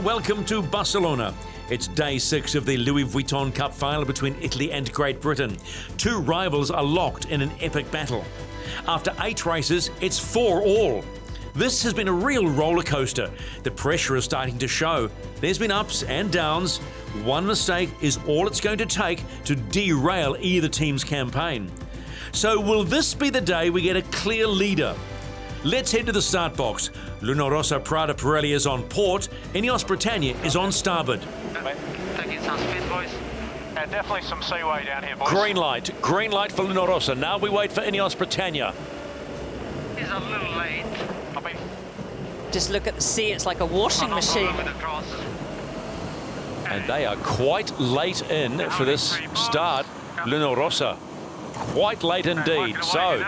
welcome to Barcelona. It's day 6 of the Louis Vuitton Cup final between Italy and Great Britain. Two rivals are locked in an epic battle. After 8 races, it's 4-all. This has been a real roller coaster. The pressure is starting to show. There's been ups and downs. One mistake is all it's going to take to derail either team's campaign. So will this be the day we get a clear leader? Let's head to the start box. Luna Rossa Prada Pirelli is on port. Ineos Britannia is on starboard. Taking some speed, boys. Yeah, definitely some seaway down here, boys. Green light for Luna Rossa. Now we wait for Ineos Britannia. He's a little late. Just look at the sea, it's like a washing machine. And they are quite late in for this start. Luna Rossa, quite late indeed. So,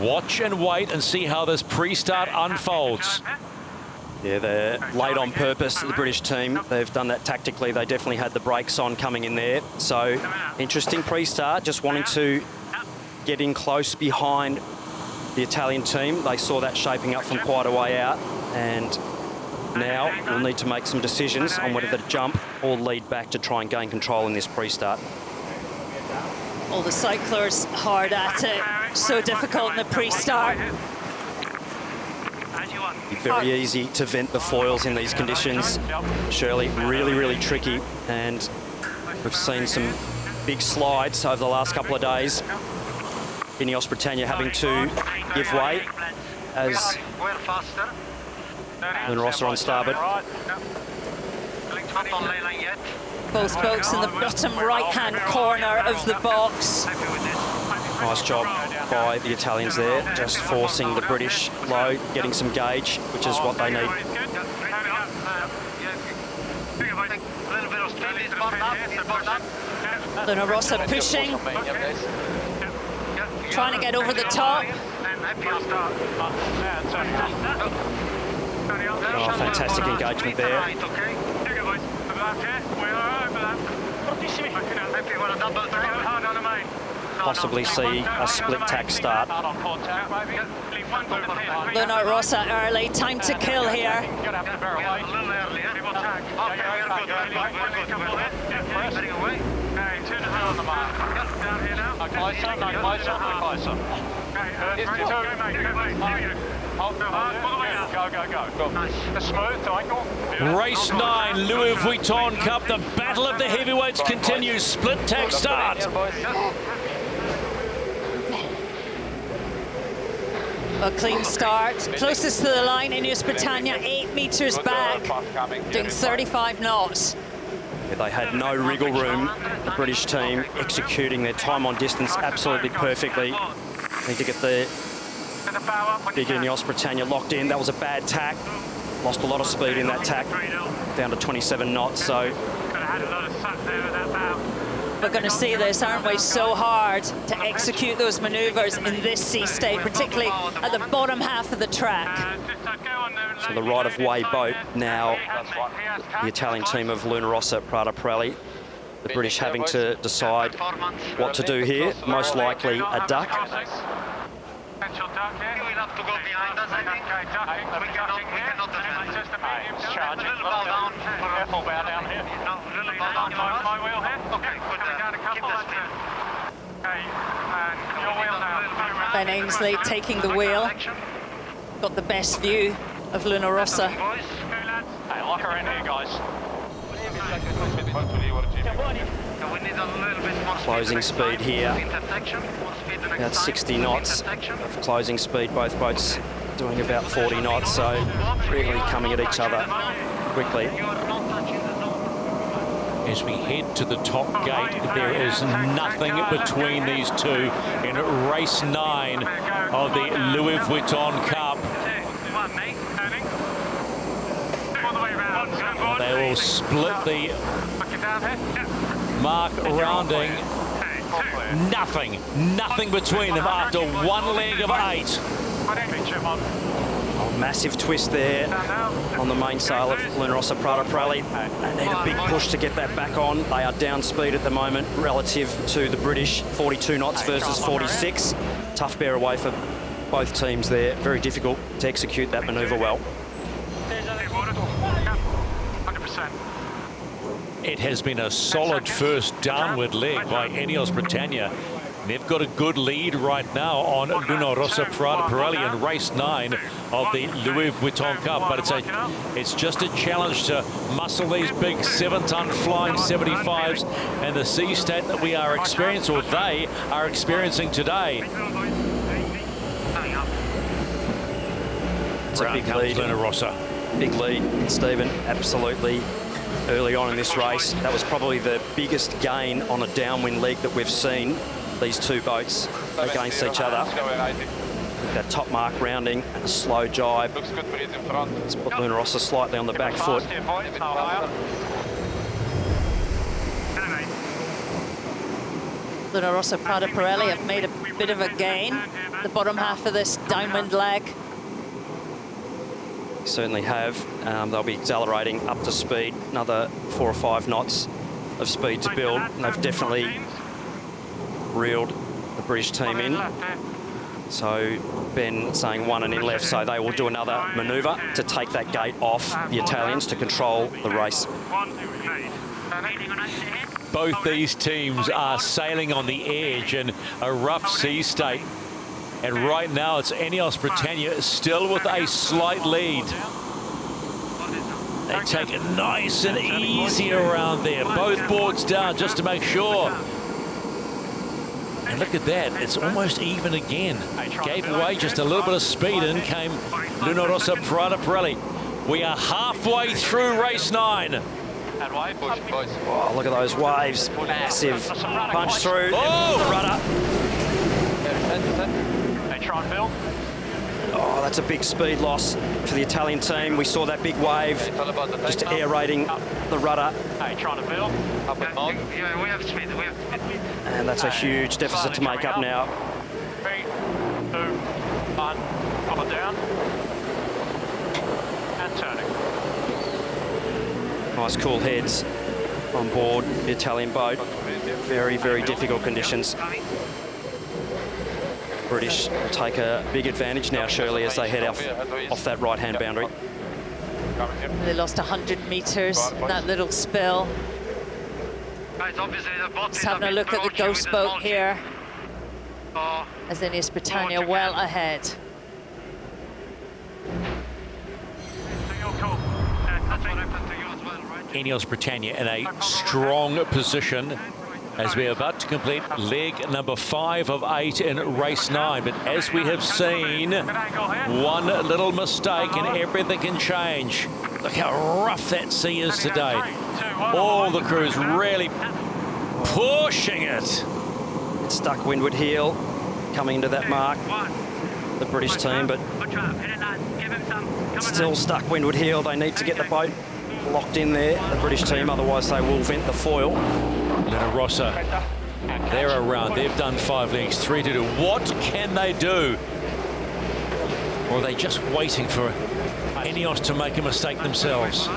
watch and wait and see how this pre-start unfolds. Yeah, they're late on purpose, the British team. They've done that tactically. They definitely had the brakes on coming in there. So, interesting pre-start, just wanting to get in close behind the Italian team. They saw that shaping up from quite a way out, and now we'll need to make some decisions on whether to jump or lead back to try and gain control in this pre-start. All the cyclers hard at it, so difficult in the pre-start. Very easy to vent the foils in these conditions. Shirley, really tricky, and we've seen some big slides over the last couple of days. Ineos Britannia having to give way as Luna Rossa on starboard. Both boats in the bottom right-hand corner of the box. Nice job by the Italians there, just forcing the British low, getting some gauge, which is what they need. Luna Rossa pushing, trying to get over the top. Oh, fantastic engagement there. Possibly see a split tack start. Luna Rossa early, time to kill here. Race 9, Louis Vuitton Cup. The battle of the heavyweights continues. Split tack start. A clean start, closest to the line, Ineos Britannia 8 metres back, doing 35 knots. Yeah, they had no wriggle room, the British team, executing their time on distance absolutely perfectly. Need to get the big Ineos Britannia locked in. That was a bad tack. Lost a lot of speed in that tack, down to 27 knots, so. We're going to see this, aren't we? So hard to execute those manoeuvres in this sea state, particularly at the bottom half of the track. So the right-of-way boat now, the Italian team of Luna Rossa Prada Pirelli. The British having to decide what to do here. Most likely a duck. Ben Ainsley taking the wheel. Got the best view of Luna Rossa. Hey, lock her in here, guys. Closing speed here. About 60 knots of closing speed. Both boats doing about 40 knots, so really coming at each other quickly. As we head to the top gate, there is nothing between these two in race 9 of the Louis Vuitton Cup. They will split the mark rounding. Nothing between them after one leg of 8. Oh, massive twist there on the mainsail of Luna Rossa Prada Pirelli. They need a big push to get that back on. They are down speed at the moment relative to the British, 42 knots versus 46. Tough bear away for both teams there. Very difficult to execute that manoeuvre well. It has been a solid first downward leg by Ineos Britannia. They've got a good lead right now on Luna Rossa Prada Pirelli in race 9 of the Louis Vuitton Cup, but it's just a challenge to muscle these big 7-ton flying 75s and the sea state that we are experiencing, or they are experiencing today. It's a big lead. Luna Rossa. Big lead, Stephen, absolutely. Early on in this race, that was probably the biggest gain on a downwind leg that we've seen. These two boats against each other. That top mark rounding and a slow jibe. Looks good breeze in front. Let's put Luna Rossa slightly on the back foot. Luna Rossa Prada Pirelli have made a bit of a gain, the bottom half of this downwind leg. Certainly have. They'll be accelerating up to speed, another 4 or 5 knots of speed to build. And they've definitely reeled the British team in. So Ben saying 1 and in left, so they will do another manoeuvre to take that gate off the Italians to control the race. Both these teams are sailing on the edge in a rough sea state. And right now it's Ineos Britannia still with a slight lead. They take it nice and easy around there. Both boards down just to make sure. And look at that, it's almost even again. Gave away just a little bit of speed, and came Luna Rossa Prada Pirelli. We are halfway through race 9. Oh, look at those waves, massive punch through. Oh! The rudder. They try and build. Oh, that's a big speed loss for the Italian team. We saw that big wave just aerating the rudder. Hey, trying to build. Yeah, we have speed. We have speed. And that's a huge deficit to make up now. 3, 2, 1. Up and down. And turning. Nice cool heads on board the Italian boat. Very, very difficult conditions. British take a big advantage now, surely, as they head off that right-hand boundary. They lost 100 metres in that little spill. Just having a look at the ghost boat here, as Ineos Britannia well ahead. Ineos Britannia in a strong position as we are about to complete leg number 5 of 8 in race 9. But as we have seen, one little mistake and everything can change. Look how rough that sea is today. All the crews really pushing it. It's stuck windward heel coming into that mark, the British team, but still stuck windward heel. They need to get the boat locked in there, the British team, otherwise they will vent the foil. Luna Rossa, they're around. They've done 5 legs, 3 to do. What can they do? Or are they just waiting for Ineos to make a mistake themselves?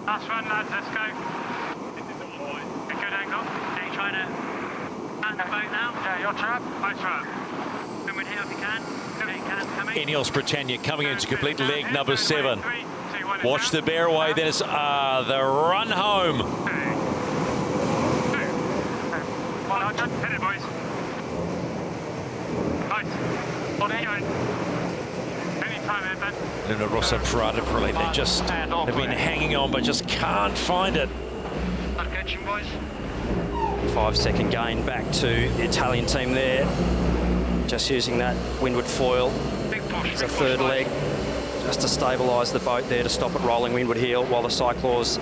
Last run, lads, let's go. A good angle. Are you trying to land the boat now? Yeah, your trap. My trap. Come in here if you can. Ineos Britannia coming in to complete leg number 7. Watch the bear away, then it's the run home. 100, hit it, boys. Nice. On it, anytime, Edmund. Luna Rossa Prada Pirelli, they've been hanging on but just can't find it. Not catching, boys. 5-second gain back to the Italian team there. Just using that windward foil as a third leg, just to stabilise the boat there to stop it rolling windward heel while the Cyclaws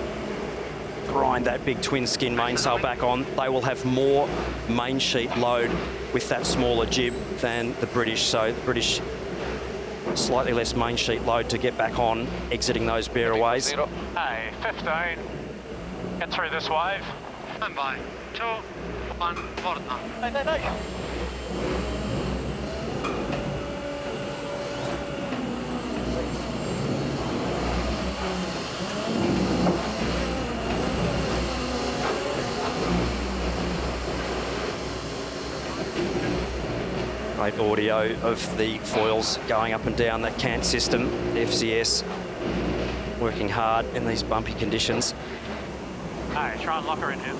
grind that big twin skin mainsail back on. They will have more main sheet load with that smaller jib than the British, so the British slightly less main sheet load to get back on, exiting those bearaways. Hey, 15. Get through this wave. Stand by. 2, 1, Porta. Great audio of the foils going up and down that cant system, FCS working hard in these bumpy conditions. Hey, try and lock her in here.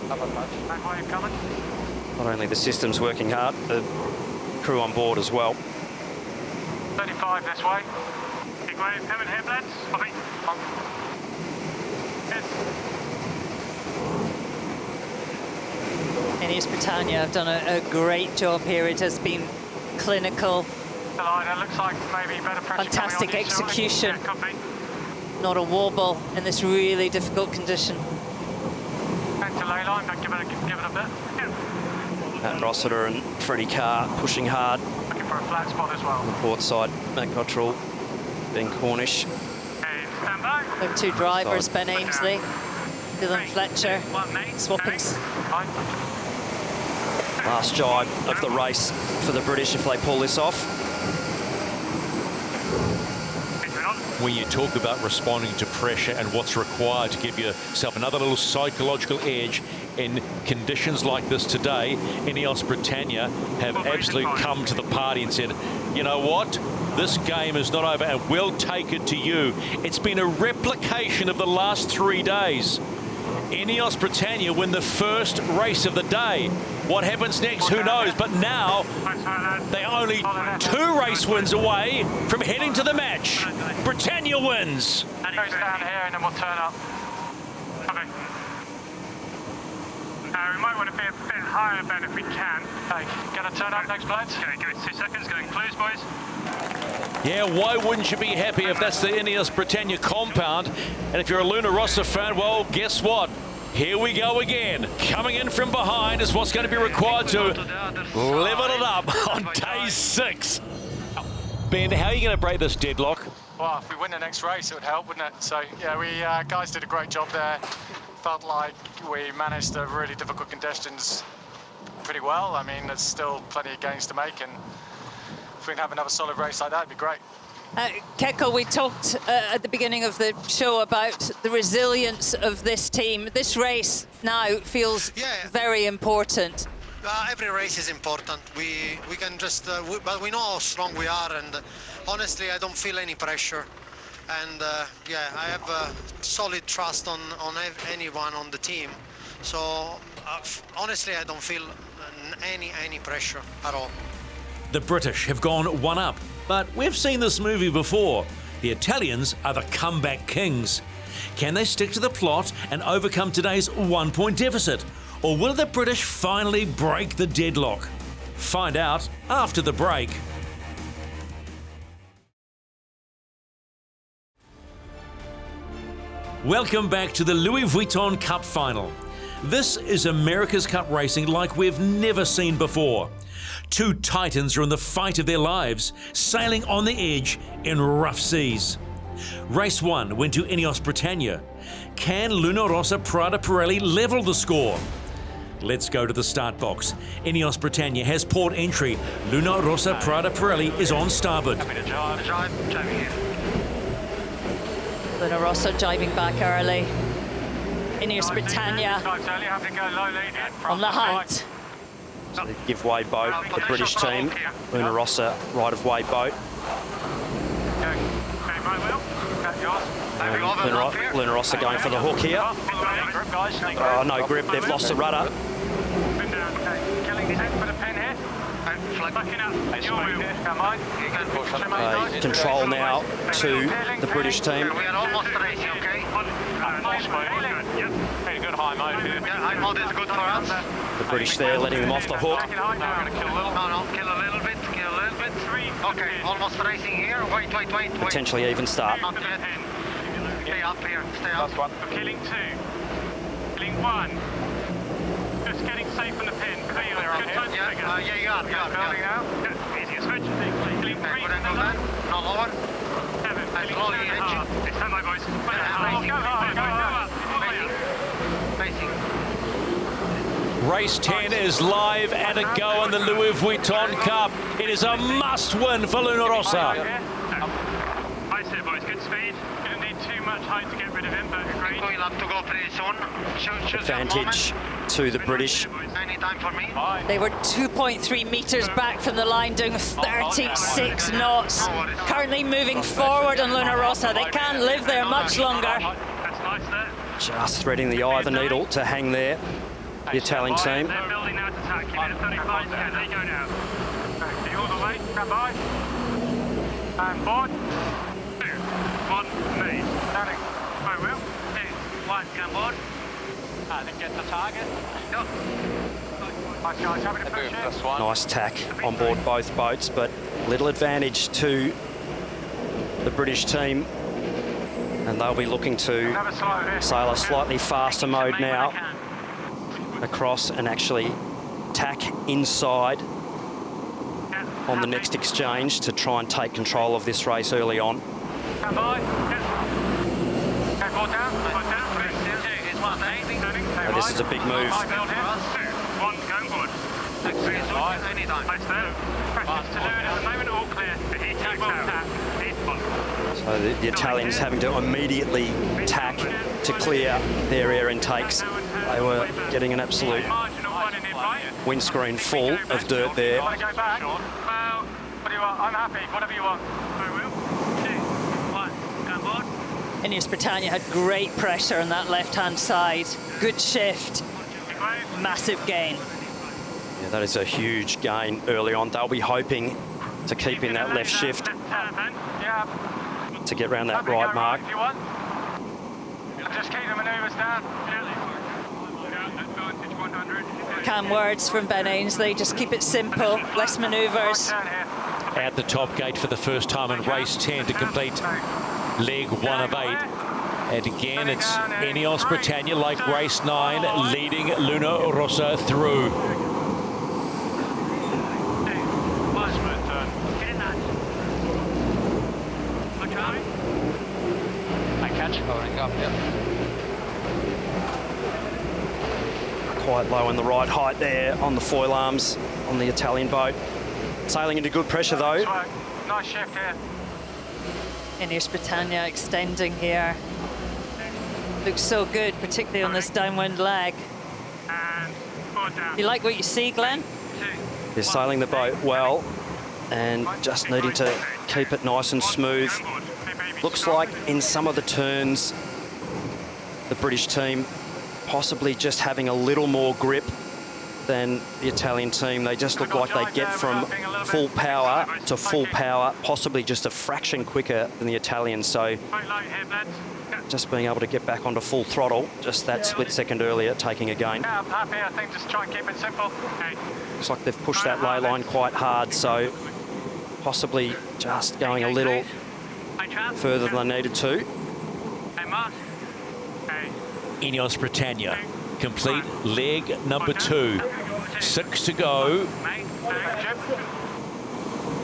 Back way you coming. Not only the system's working hard, the crew on board as well. 35 this way. Big wave, him and him, lads. Copy. Emirates Britannia have done a great job here. It has been clinical. The line, it looks like maybe better pressure. Fantastic coming on you, execution. Yeah, copy. Not a wobble in this really difficult condition. Back to ley line, give it a bit. Yeah. Matt Rossiter and Freddie Carr pushing hard. Looking for a flat spot as well. On the port side, Matt Cottrell, Ben Cornish. Okay, stand by. The two drivers, Ben Ainsley, Dylan Fletcher, swapping. Last jibe of the race for the British if they pull this off. When you talk about responding to pressure and what's required to give yourself another little psychological edge in conditions like this today, Emirates Britannia have absolutely come to the party and said, you know what, this game is not over and we'll take it to you. It's been a replication of the last 3 days. Emirates Britannia win the first race of the day. What happens next, who knows? But now they're only 2 race wins away from heading to the match. Britannia wins. Goes down here and then we'll turn up. Okay. We might want to be a bit higher, Ben, if we can. Okay, gonna turn up next, blades? Okay, give it 2 seconds, going close, boys. Yeah, why wouldn't you be happy if that's the Emirates Britannia compound? And if you're a Luna Rossa fan, well, guess what? Here we go again. Coming in from behind is what's going to be required to level it up on day 6. Ben, how are you going to break this deadlock? Well, if we win the next race, it would help, wouldn't it? So, yeah, we guys did a great job there. Felt like we managed the really difficult conditions pretty well. I mean, there's still plenty of gains to make, and if we can have another solid race like that, it'd be great. Keko, we talked at the beginning of the show about the resilience of this team. This race now feels very important. Every race is important. We can just, but we know how strong we are, and honestly, I don't feel any pressure. And yeah, I have solid trust on anyone on the team. So honestly, I don't feel any pressure at all. The British have gone one up, but we've seen this movie before. The Italians are the comeback kings. Can they stick to the plot and overcome today's 1-point deficit? Or will the British finally break the deadlock? Find out after the break. Welcome back to the Louis Vuitton Cup Final. This is America's Cup racing like we've never seen before. 2 titans are in the fight of their lives, sailing on the edge in rough seas. Race 1 went to Emirates Britannia. Can Luna Rossa Prada Pirelli level the score? Let's go to the start box. Emirates Britannia has port entry. Luna Rossa Prada Pirelli is on starboard. Luna Rossa jibing back early. Emirates Britannia on the hunt. So they give way boat, the British team. Luna Rossa right of way boat. Luna Rossa going for the hook here. Oh, no grip, they've lost the rudder. Control now to the British team. We are almost racing, okay? Very good high mode here. Yeah, high mode is good for us. The British there letting them off the hook. No, kill a little bit, Okay, almost racing here. Wait. Potentially even start. Not yet. Stay up here, stay up. We're killing 2. Killing 1. Just getting safe on the pin. Clear on here. Yeah, you are. Building now. Easy switch. Killing 3. Good angle then. No lower. 7. Killing slowly 7 and a edge. half. It's time, my boys. Go Racing. Race 10 is live and a go in the Louis Vuitton Cup. It is a must-win for Luna Rossa. I said, boys, good speed. Didn't need too much height to get rid of him, but agreed. We'll have to go pretty soon. Choose Advantage to the British. Any time for me? They were 2.3 metres back from the line, doing 36 knots. Currently moving forward on Luna Rossa. They can't live there much longer. That's nice there. Just threading the eye of the needle to hang there, the Italian team. They're building now to attack. You need a 35. Yeah, there you go now. Okay, all the way. Stand by. And board. 2, 1, knee. Standing. I will. 2, 1, come board. Then get the target. Go. Nice guys, happy to push it. Nice tack on board both boats, but little advantage to the British team. And they'll be looking to sail a slightly faster mode now across and actually tack inside on the next exchange to try and take control of this race early on. Stand by. Okay, board down. Board down. And this is a big move. 2, 1, going board. Nice there. Pressures to leeward at the moment, all clear. He tacks out. So the Italians having to immediately tack to clear their air intakes. They were getting an absolute windscreen full of dirt there. Want to go back? Well, what do you want? I'm happy. Whatever you want. I will. 2, 1, go board. Ineos Britannia had great pressure on that left-hand side. Good shift. Massive gain. Yeah, that is a huge gain early on. They'll be hoping to keep in that left shift to get around that right mark. Just keep the manoeuvres down. Calm words from Ben Ainsley. Just keep it simple. Less manoeuvres. At the top gate for the first time in race 10 to complete leg 1 of 8. And again, it's Ineos Britannia, like race 9, leading Luna Rossa through. Quite low in the right height there on the foil arms on the Italian boat. Sailing into good pressure though. Nice shift here. Ineos Britannia extending here. Looks so good, particularly on this downwind leg. And forward down. You like what you see, Glenn? They're sailing the boat well and just needing to keep it nice and smooth. Looks like in some of the turns, the British team possibly just having a little more grip than the Italian team. They just look like they get from full power to full power, possibly just a fraction quicker than the Italians. So just being able to get back onto full throttle, just that split second earlier, taking a gain. Yeah, I'm happy. I think just try and keep it simple. Okay. Looks like they've pushed that lay line quite hard, so possibly just going a little further than they needed to. Ineos Britannia complete leg number 2. 6 to go.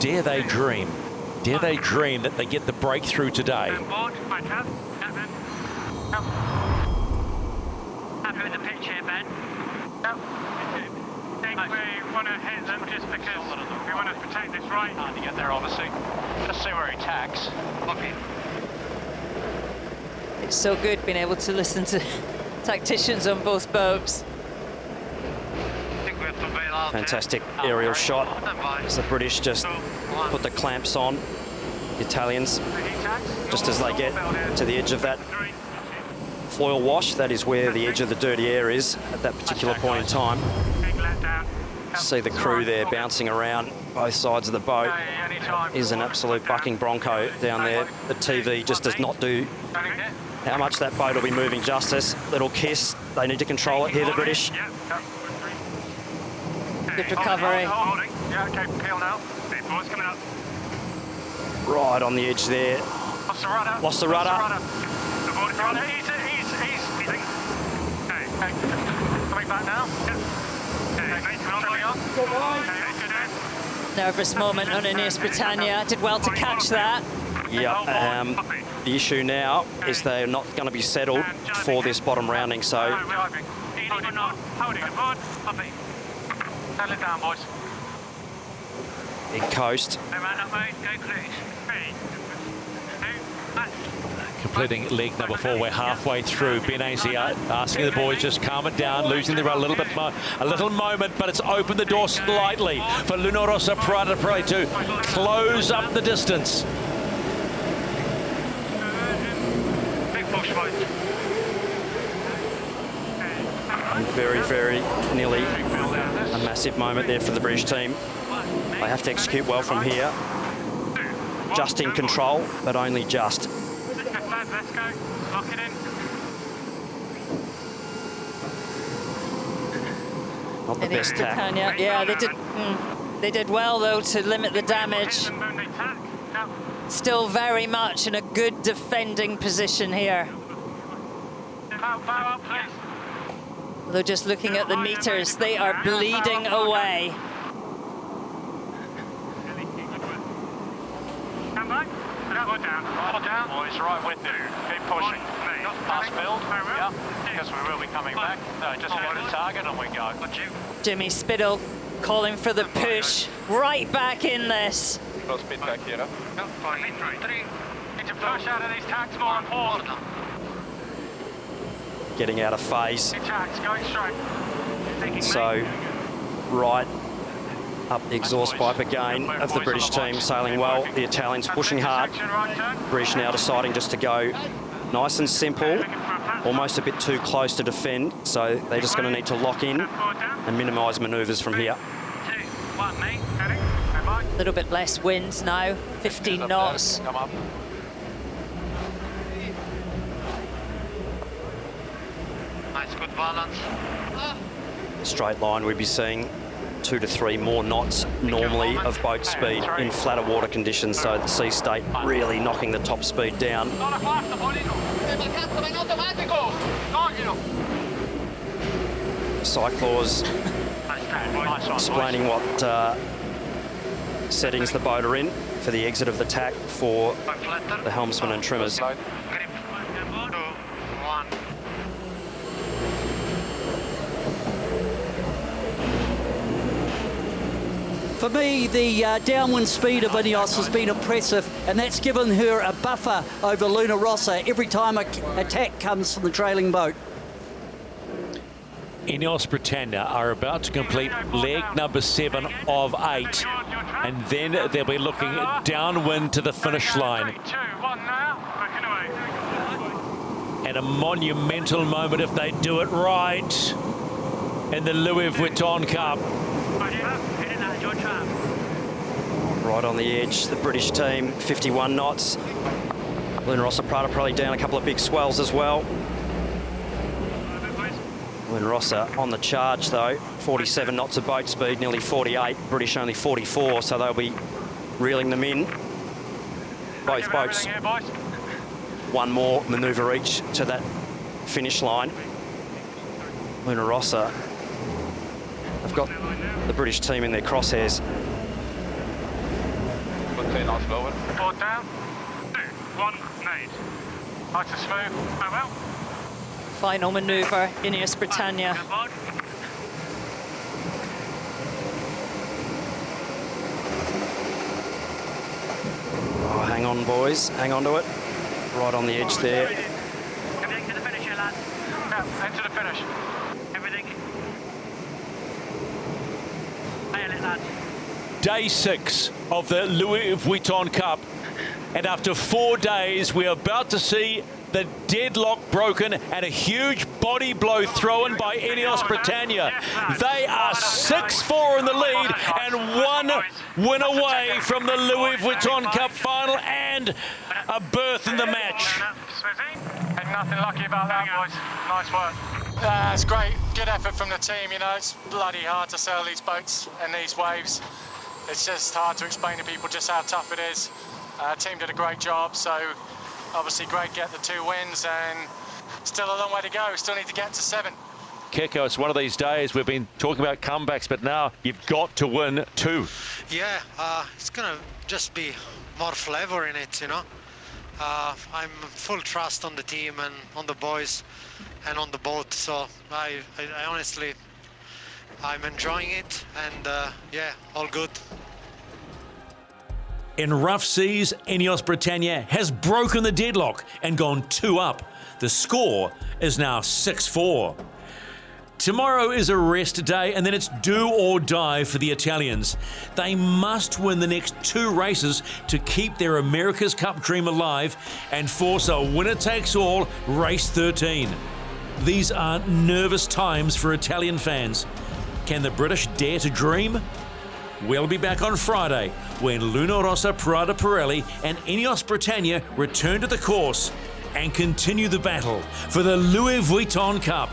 Dare they dream? Dare they dream that they get the breakthrough today? Happy with the pitch here, Ben? Yep. I think we want to hit them just because we want to protect this right. Hard to get there, obviously. Just see where he tacks. Okay. It's so good being able to listen to tacticians on both boats. Fantastic aerial shot as the British just put the clamps on the Italians just as they get to the edge of that foil wash. That is where the edge of the dirty air is at that particular point in time. See the crew there bouncing around both sides of the boat. Is an absolute bucking bronco down there. The TV just does not do how much that boat will be moving justice. Little kiss. They need to control it here, the British. Good recovery. Yeah, okay, peel now. Boys coming up. Right on the edge there. Lost the rudder. Lost the rudder. The board's rudder. Ease. Okay, coming back now. Yep. Okay, trimming on. Okay, good. Nervous moment on Ineos Britannia. Did well to catch that. Yeah, the issue now is they're not going to be settled for this bottom rounding, so... Holding the board. Settle it down, boys. Big coast. No man up, mate. Go cruise. 3, 2, 1. completing leg number 4. We're halfway through. Ben Ainsley asking the boys just calm it down, losing the run a little bit more, a little moment, but it's opened the door slightly for Luna Rossa Prada Pirelli to close up the distance. Big push, boys. Very, very nearly a massive moment there for the British team. They have to execute well from here. Just in control, but only just. Let's go. Lock it in. Not the best tack. Britannia, yeah, they did well though to limit the damage. Still very much in a good defending position here. Power up, please. Though just looking at the meters, they are bleeding away. Stand by. Hold down. Hold down. Boys, right with you. Keep pushing. Pass build. Yeah. Because we will be coming back. No, just hit the target and we go. Jimmy Spittle calling for the push right back in this. No speed back here. No, fine. Need to push out of these tacks more important. Getting out of phase. Tacks going straight. So, right up the exhaust pipe again of the British team, sailing well. The Italians pushing hard. British now deciding just to go nice and simple, almost a bit too close to defend. So they're just going to need to lock in and minimise manoeuvres from here. A little bit less wind now, 15 knots. Come up. Nice, good balance. Straight line, we'd be seeing 2 to 3 more knots normally of boat speed in flatter water conditions, so the sea state really knocking the top speed down. Cyclors explaining what settings the boat are in for the exit of the tack for the helmsman and trimmers. For me, the downwind speed of Ineos has been impressive, and that's given her a buffer over Luna Rossa every time a attack comes from the trailing boat. Ineos Britannia are about to complete leg number 7 of 8, and then they'll be looking downwind to the finish line. And a monumental moment if they do it right in the Louis Vuitton Cup. Right on the edge, the British team, 51 knots. Luna Rossa Prada Pirelli down a couple of big swells as well. Luna Rossa on the charge though, 47 knots of boat speed, nearly 48. British only 44, so they'll be reeling them in. Both boats, one more manoeuvre each to that finish line. Luna Rossa have got the British team in their crosshairs. Port down. 2, 1, nade. Nice and smooth. Farewell. Final manoeuvre, Ineos Britannia. Oh, hang on, boys. Hang on to it. Right on the edge there. Everything to the finish here, lads. Yeah, into the finish. Everything. Nail it, lads. Day 6 of the Louis Vuitton Cup, and after 4 days we're about to see the deadlock broken and a huge body blow thrown by Ineos Britannia. They are 6-4 in the lead and 1 win away from the Louis Vuitton Cup final and a berth in the match. Ain't nothing lucky about that, boys. Nice work. It's great, good effort from the team. You know, it's bloody hard to sail these boats and these waves. It's just hard to explain to people just how tough it is. Team did a great job, so obviously great to get the 2 wins, and still a long way to go. We still need to get to 7. Keko, it's one of these days we've been talking about comebacks, but now you've got to win 2. Yeah, it's gonna just be more flavor in it, you know. I'm full trust on the team and on the boys and on the boat, so I honestly, I'm enjoying it, and yeah, all good. In rough seas, Ineos Britannia has broken the deadlock and gone 2 up. The score is now 6-4. Tomorrow is a rest day, and then it's do or die for the Italians. They must win the next 2 races to keep their America's Cup dream alive and force a winner-takes-all race 13. These are nervous times for Italian fans. Can the British dare to dream? We'll be back on Friday when Luna Rossa Prada Pirelli and Ineos Britannia return to the course and continue the battle for the Louis Vuitton Cup.